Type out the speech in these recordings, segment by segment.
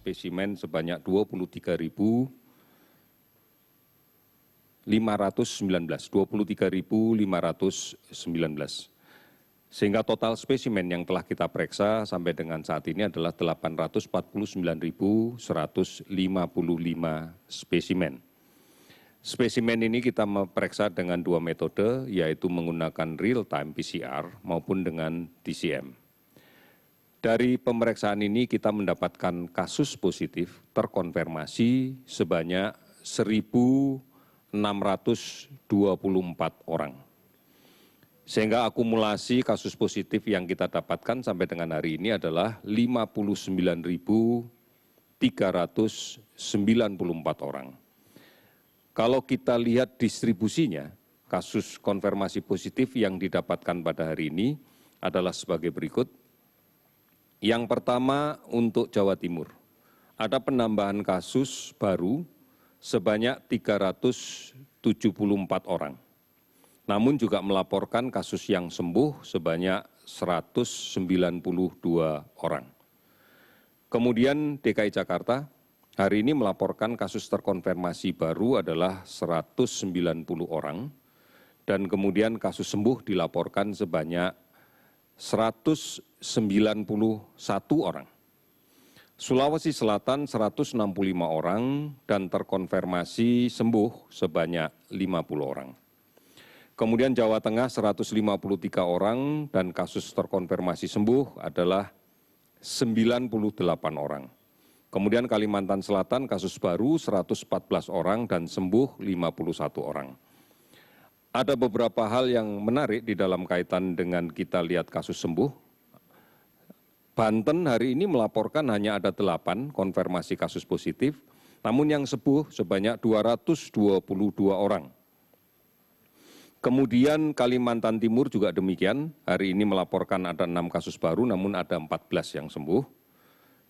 spesimen sebanyak 23.519. Sehingga total spesimen yang telah kita periksa sampai dengan saat ini adalah 849.155 spesimen. Spesimen ini kita memeriksa dengan dua metode, yaitu menggunakan real-time PCR maupun dengan TCM. Dari pemeriksaan ini kita mendapatkan kasus positif terkonfirmasi sebanyak 1.624 orang. Sehingga akumulasi kasus positif yang kita dapatkan sampai dengan hari ini adalah 59.394 orang. Kalau kita lihat distribusinya, kasus konfirmasi positif yang didapatkan pada hari ini adalah sebagai berikut. Yang pertama untuk Jawa Timur, ada penambahan kasus baru sebanyak 374 orang. Namun juga melaporkan kasus yang sembuh sebanyak 192 orang. Kemudian DKI Jakarta hari ini melaporkan kasus terkonfirmasi baru adalah 190 orang dan kemudian kasus sembuh dilaporkan sebanyak 191 orang. Sulawesi Selatan 165 orang dan terkonfirmasi sembuh sebanyak 50 orang. Kemudian Jawa Tengah 153 orang dan kasus terkonfirmasi sembuh adalah 98 orang. Kemudian Kalimantan Selatan kasus baru 114 orang dan sembuh 51 orang. Ada beberapa hal yang menarik di dalam kaitan dengan kita lihat kasus sembuh. Banten hari ini melaporkan hanya ada 8 konfirmasi kasus positif, namun yang sembuh sebanyak 222 orang. Kemudian Kalimantan Timur juga demikian, hari ini melaporkan ada 6 kasus baru namun ada 14 yang sembuh.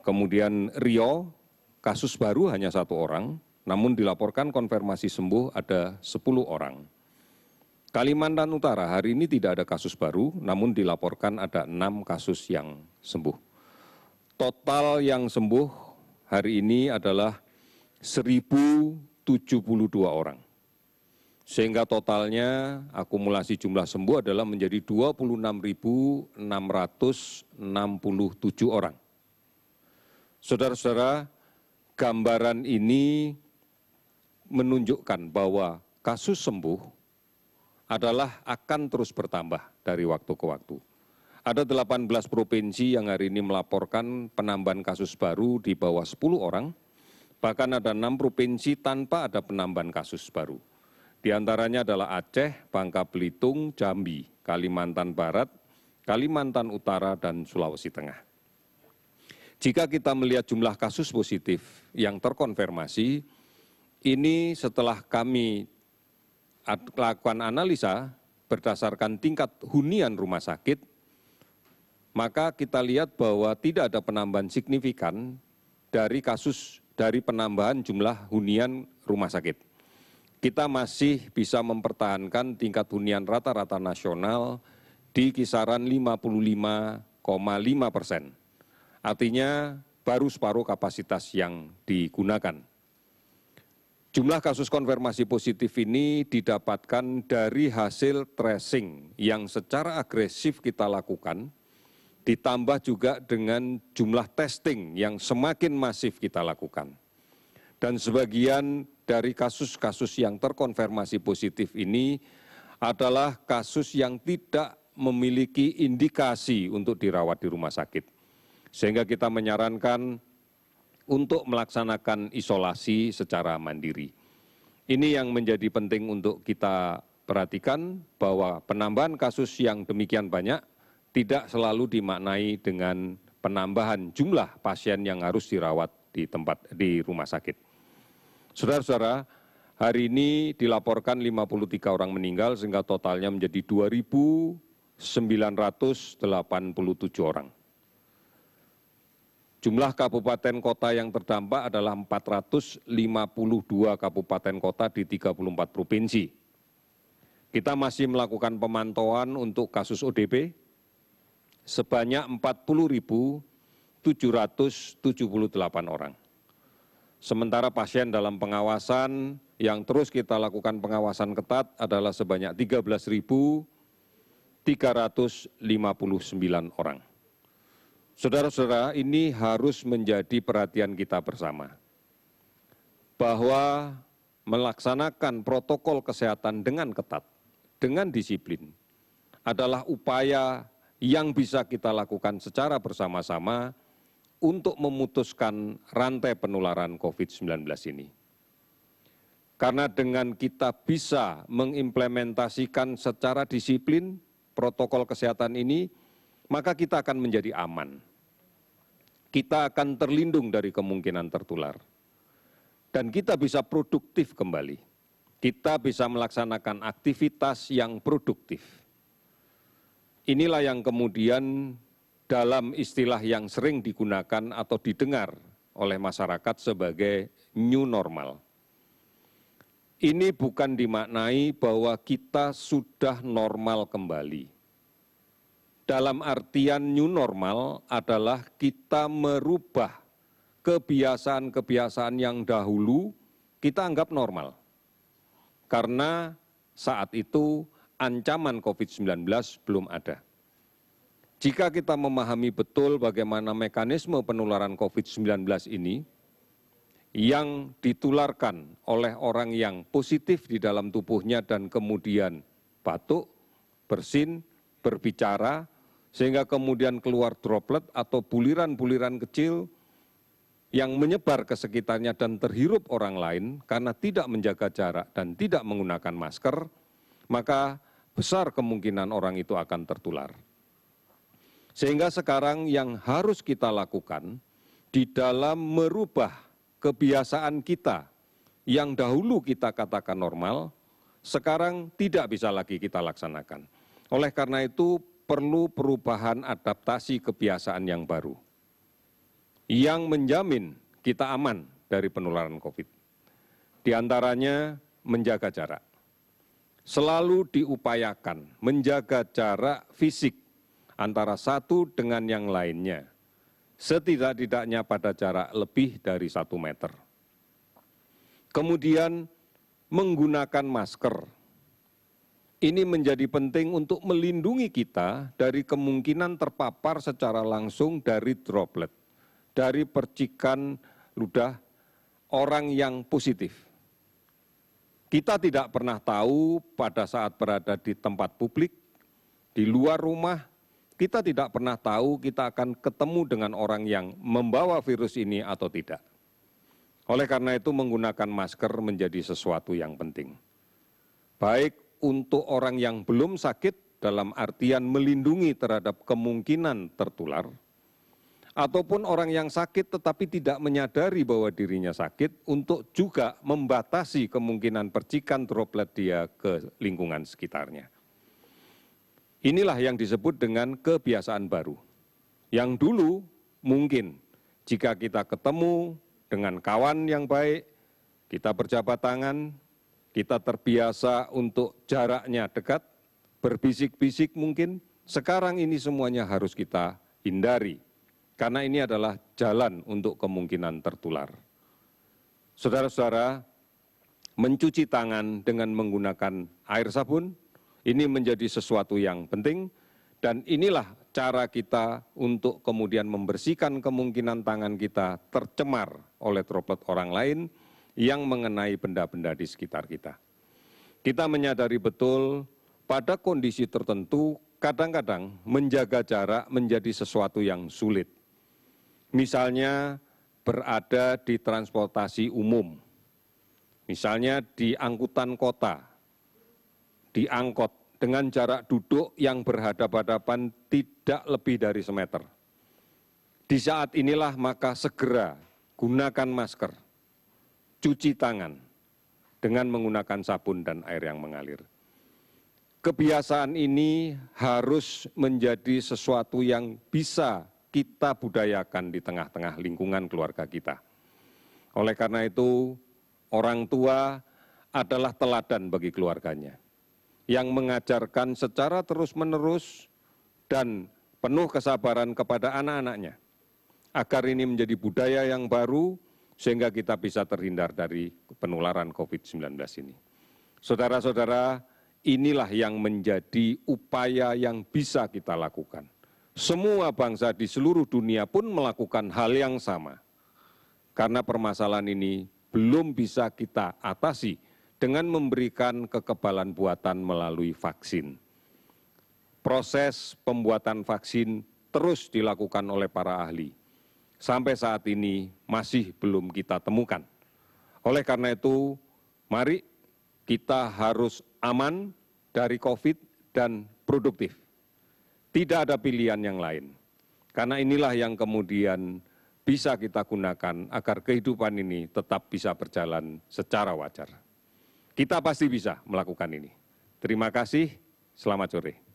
Kemudian Riau, kasus baru hanya 1 orang, namun dilaporkan konfirmasi sembuh ada 10 orang. Kalimantan Utara hari ini tidak ada kasus baru, namun dilaporkan ada 6 kasus yang sembuh. Total yang sembuh hari ini adalah 1.072 orang. Sehingga totalnya akumulasi jumlah sembuh adalah menjadi 26.667 orang. Saudara-saudara, gambaran ini menunjukkan bahwa kasus sembuh adalah akan terus bertambah dari waktu ke waktu. Ada 18 provinsi yang hari ini melaporkan penambahan kasus baru di bawah 10 orang, bahkan ada 6 provinsi tanpa ada penambahan kasus baru. Di antaranya adalah Aceh, Bangka Belitung, Jambi, Kalimantan Barat, Kalimantan Utara, dan Sulawesi Tengah. Jika kita melihat jumlah kasus positif yang terkonfirmasi, ini setelah kami lakukan analisa berdasarkan tingkat hunian rumah sakit, maka kita lihat bahwa tidak ada penambahan signifikan dari penambahan jumlah hunian rumah sakit. Kita masih bisa mempertahankan tingkat hunian rata-rata nasional di kisaran 55,5%. Artinya baru separuh kapasitas yang digunakan. Jumlah kasus konfirmasi positif ini didapatkan dari hasil tracing yang secara agresif kita lakukan, ditambah juga dengan jumlah testing yang semakin masif kita lakukan. Dan sebagian dari kasus-kasus yang terkonfirmasi positif ini adalah kasus yang tidak memiliki indikasi untuk dirawat di rumah sakit. Sehingga kita menyarankan untuk melaksanakan isolasi secara mandiri. Ini yang menjadi penting untuk kita perhatikan bahwa penambahan kasus yang demikian banyak tidak selalu dimaknai dengan penambahan jumlah pasien yang harus dirawat di rumah sakit. Saudara-saudara, hari ini dilaporkan 53 orang meninggal sehingga totalnya menjadi 2.987 orang. Jumlah kabupaten kota yang terdampak adalah 452 kabupaten kota di 34 provinsi. Kita masih melakukan pemantauan untuk kasus ODP sebanyak 40.778 orang. Sementara pasien dalam pengawasan yang terus kita lakukan pengawasan ketat adalah sebanyak 13.359 orang. Saudara-saudara, ini harus menjadi perhatian kita bersama, bahwa melaksanakan protokol kesehatan dengan ketat, dengan disiplin, adalah upaya yang bisa kita lakukan secara bersama-sama untuk memutuskan rantai penularan COVID-19 ini. Karena dengan kita bisa mengimplementasikan secara disiplin protokol kesehatan ini, maka kita akan menjadi aman. Kita akan terlindung dari kemungkinan tertular. Dan kita bisa produktif kembali. Kita bisa melaksanakan aktivitas yang produktif. Inilah yang kemudian dalam istilah yang sering digunakan atau didengar oleh masyarakat sebagai new normal. Ini bukan dimaknai bahwa kita sudah normal kembali. Dalam artian new normal adalah kita merubah kebiasaan-kebiasaan yang dahulu kita anggap normal. Karena saat itu ancaman COVID-19 belum ada. Jika kita memahami betul bagaimana mekanisme penularan COVID-19 ini, yang ditularkan oleh orang yang positif di dalam tubuhnya dan kemudian batuk, bersin, berbicara, sehingga kemudian keluar droplet atau buliran-buliran kecil yang menyebar ke sekitarnya dan terhirup orang lain karena tidak menjaga jarak dan tidak menggunakan masker, maka besar kemungkinan orang itu akan tertular. Sehingga sekarang yang harus kita lakukan di dalam merubah kebiasaan kita yang dahulu kita katakan normal, sekarang tidak bisa lagi kita laksanakan. Oleh karena itu, perlu perubahan adaptasi kebiasaan yang baru, yang menjamin kita aman dari penularan COVID. Di antaranya, menjaga jarak. Selalu diupayakan menjaga jarak fisik antara satu dengan yang lainnya, setidak-tidaknya pada jarak lebih dari 1 meter. Kemudian, menggunakan masker. Ini menjadi penting untuk melindungi kita dari kemungkinan terpapar secara langsung dari droplet, dari percikan ludah orang yang positif. Kita tidak pernah tahu pada saat berada di tempat publik, di luar rumah, kita tidak pernah tahu kita akan ketemu dengan orang yang membawa virus ini atau tidak. Oleh karena itu, menggunakan masker menjadi sesuatu yang penting. Baik untuk orang yang belum sakit dalam artian melindungi terhadap kemungkinan tertular, ataupun orang yang sakit tetapi tidak menyadari bahwa dirinya sakit untuk juga membatasi kemungkinan percikan droplet dia ke lingkungan sekitarnya. Inilah yang disebut dengan kebiasaan baru. Yang dulu mungkin jika kita ketemu dengan kawan yang baik, kita berjabat tangan, kita terbiasa untuk jaraknya dekat, berbisik-bisik mungkin. Sekarang ini semuanya harus kita hindari, karena ini adalah jalan untuk kemungkinan tertular. Saudara-saudara, mencuci tangan dengan menggunakan air sabun, ini menjadi sesuatu yang penting, dan inilah cara kita untuk kemudian membersihkan kemungkinan tangan kita tercemar oleh droplet orang lain yang mengenai benda-benda di sekitar kita. Kita menyadari betul pada kondisi tertentu kadang-kadang menjaga jarak menjadi sesuatu yang sulit. Misalnya berada di transportasi umum, misalnya di angkutan kota, di angkot dengan jarak duduk yang berhadapan-hadapan tidak lebih dari 1 meter. Di saat inilah maka segera gunakan masker, cuci tangan dengan menggunakan sabun dan air yang mengalir. Kebiasaan ini harus menjadi sesuatu yang bisa kita budayakan di tengah-tengah lingkungan keluarga kita. Oleh karena itu, orang tua adalah teladan bagi keluarganya, yang mengajarkan secara terus-menerus dan penuh kesabaran kepada anak-anaknya, agar ini menjadi budaya yang baru, sehingga kita bisa terhindar dari penularan COVID-19 ini. Saudara-saudara, inilah yang menjadi upaya yang bisa kita lakukan. Semua bangsa di seluruh dunia pun melakukan hal yang sama. Karena permasalahan ini belum bisa kita atasi dengan memberikan kekebalan buatan melalui vaksin. Proses pembuatan vaksin terus dilakukan oleh para ahli. Sampai saat ini masih belum kita temukan. Oleh karena itu, mari kita harus aman dari COVID dan produktif. Tidak ada pilihan yang lain. Karena inilah yang kemudian bisa kita gunakan agar kehidupan ini tetap bisa berjalan secara wajar. Kita pasti bisa melakukan ini. Terima kasih, selamat sore.